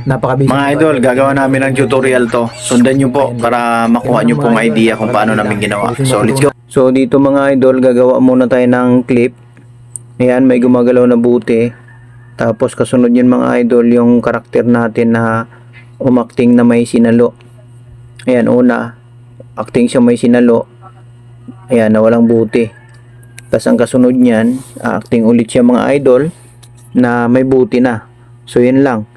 napakabisi. Mga idol, gagawa namin ng tutorial to. Sundan nyo po para makuha nyo pong idea kung paano namin ginawa. So, let's go. So, dito mga idol, gagawa muna tayo ng clip. Ayan, may gumagalaw na buti. Tapos, kasunod yun mga idol, yung karakter natin na umakting na may sinalo. Ayan, una, acting siya may sinalo. Ayan, na walang buti. Tapos, ang kasunod niyan, acting ulit siya mga idol na may buti na. So, yun lang.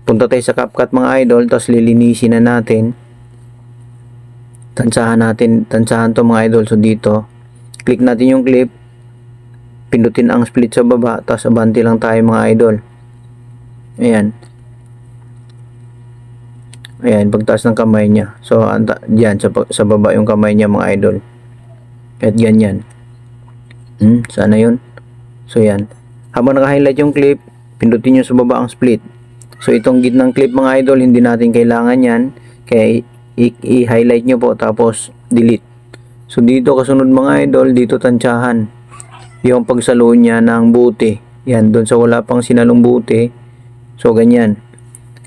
Punta tayo sa CapCut mga idol, tapos lilinisin na natin. Tansahan to mga idol. So dito, click natin yung clip, pindutin ang split sa baba, tapos abante lang tayo mga idol. Ayan. Ayan, pagtaas ng kamay niya. So, diyan, sa baba yung kamay niya mga idol. At ganyan. Sana yun. So, yan. Habang naka-highlight yung clip, pindutin nyo sa baba ang split. So itong gitnang clip mga idol, hindi natin kailangan yan. Kaya i-highlight nyo po tapos delete. So dito kasunod mga idol, dito tansyahan yung pagsalo niya ng buti. Yan, doon sa wala pang sinalong buti. So ganyan.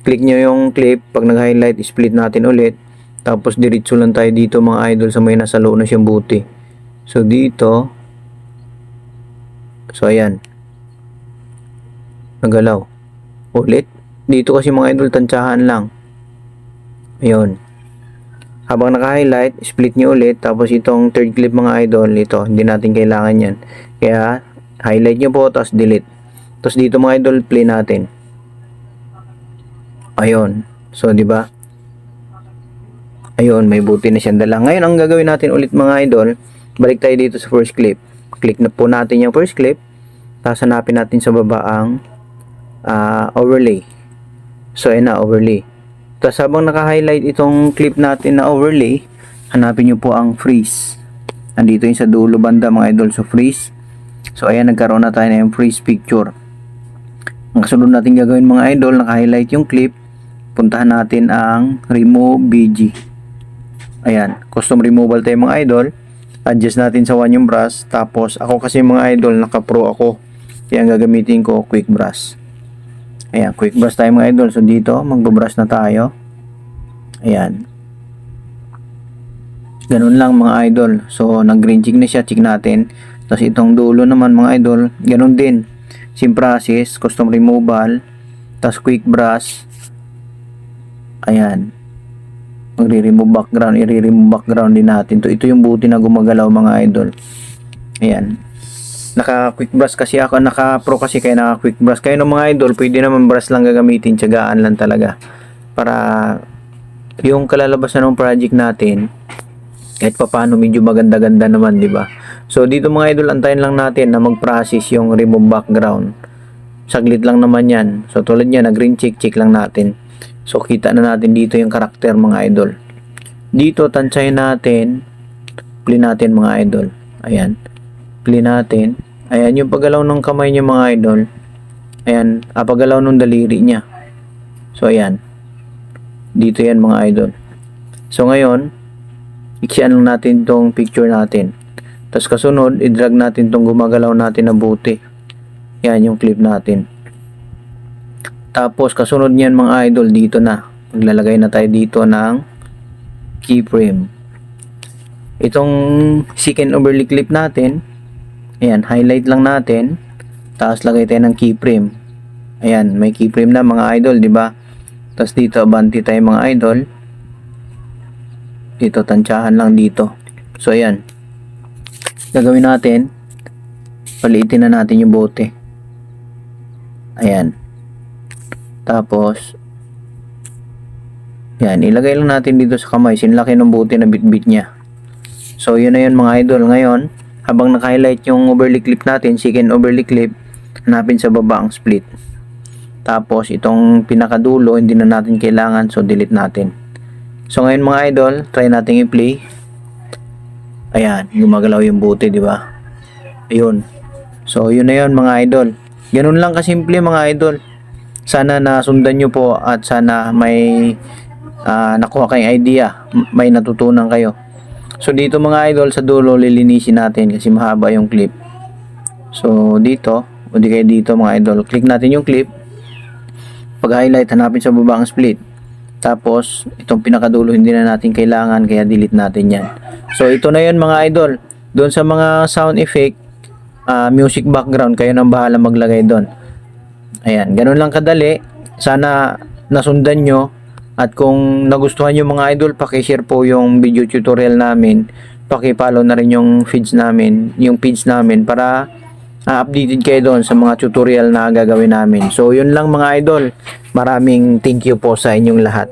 Click nyo yung clip, pag nag-highlight, split natin ulit. Tapos diretso lang tayo dito mga idol sa may nasalo na siyang buti. So dito, so ayan. Nagalaw. Ulit. Dito kasi mga idol, tansyahan lang. Ayun. Habang naka-highlight, split nyo ulit. Tapos itong third clip mga idol, ito, hindi natin kailangan yan. Kaya, highlight nyo po, tapos delete. Tapos dito mga idol, play natin. Ayun. So, di ba? Ayun, may buti na siyang dala. Ngayon, ang gagawin natin ulit mga idol, balik tayo dito sa first clip. Click na po natin yung first clip. Tapos hanapin natin sa baba ang overlay. So, ayan na, overlay. Tapos, habang naka-highlight itong clip natin na overlay, hanapin nyo po ang freeze. Nandito yung sa dulo banda, mga idol. So, freeze. So, ayan, nagkaroon na tayo na yung freeze picture. Ang kasunod natin gagawin, mga idol, naka-highlight yung clip. Puntahan natin ang remove BG. Ayan, custom removal tayo, mga idol. Adjust natin sa one yung brush. Tapos, ako kasi, mga idol, naka-pro ako. Kaya, ang gagamitin ko, quick brush. Ayan, quick brush tayo mga idol. So dito, magbabrush na tayo. Ayan. Ganun lang mga idol. So nag-green check na siya, check natin. Tapos itong dulo naman mga idol, ganun din. Same process, custom removal. Tapos quick brush. Ayan. Magre-remove background, i-remove background din natin. Ito yung buti na gumagalaw mga idol. Ayan. Naka-quick brush kasi ako, naka-pro kasi kaya naka-quick brush. Kaya ng mga idol, pwede naman brush lang gagamitin, tiyagaan lang talaga. Para yung kalalabasan ng project natin, kahit papaano medyo maganda-ganda naman, di ba? So dito mga idol, antayin lang natin na mag-process yung remove background. Saglit lang naman yan. So tulad yan, nag-green check lang natin. So kita na natin dito yung karakter mga idol. Dito, tansyahin natin, play natin mga idol. Ayan, play natin. Ayan, yung paggalaw ng kamay niya mga idol. Ayan, paggalaw ng daliri niya. So, ayan. Dito yan mga idol. So, ngayon, iksian lang natin tong picture natin. Tapos, kasunod, i-drag natin tong gumagalaw natin na buti. Ayan, yung clip natin. Tapos, kasunod niyan mga idol, dito na. Maglalagay na tayo dito ng keyframe. Itong second overlay clip natin, ayan, highlight lang natin. Tapos lagay tayo ng keyframe. Ayan, may keyframe na mga idol, di ba? Tapos dito, abante tayo mga idol. Dito, tansyahan lang dito. So, ayan. Gagawin natin, paliitin na natin yung bote. Ayan. Tapos, ayan, ilagay lang natin dito sa kamay. Sinlaki ng bote na bit-bit niya. So, yun na yun mga idol. Ngayon, habang naka-highlight yung overlay clip natin, second overlay clip, hanapin sa baba ang split. Tapos, itong pinakadulo, hindi na natin kailangan, so delete natin. So, ngayon mga idol, try natin i-play. Ayan, gumagalaw yung buti, di ba? Ayun. So, yun na yun mga idol. Ganun lang kasimple mga idol. Sana nasundan nyo po at sana may nakuha kayong idea, may natutunan kayo. So dito mga idol, sa dulo lilinisin natin kasi mahaba yung clip. So dito, o di kayo dito mga idol, click natin yung clip. Pag-highlight, hanapin sa baba ang split. Tapos, itong pinakadulo hindi na natin kailangan, kaya delete natin yan. So, ito na yun mga idol. Doon sa mga sound effect, music background, kayo nang bahala maglagay doon. Ayan, ganun lang kadali. Sana nasundan nyo. At kung nagustuhan nyo mga idol, pakishare po yung video tutorial namin. Pakipollow na rin yung feeds namin, yung feeds namin para updated kayo doon sa mga tutorial na gagawin namin. So, yun lang mga idol. Maraming thank you po sa inyong lahat.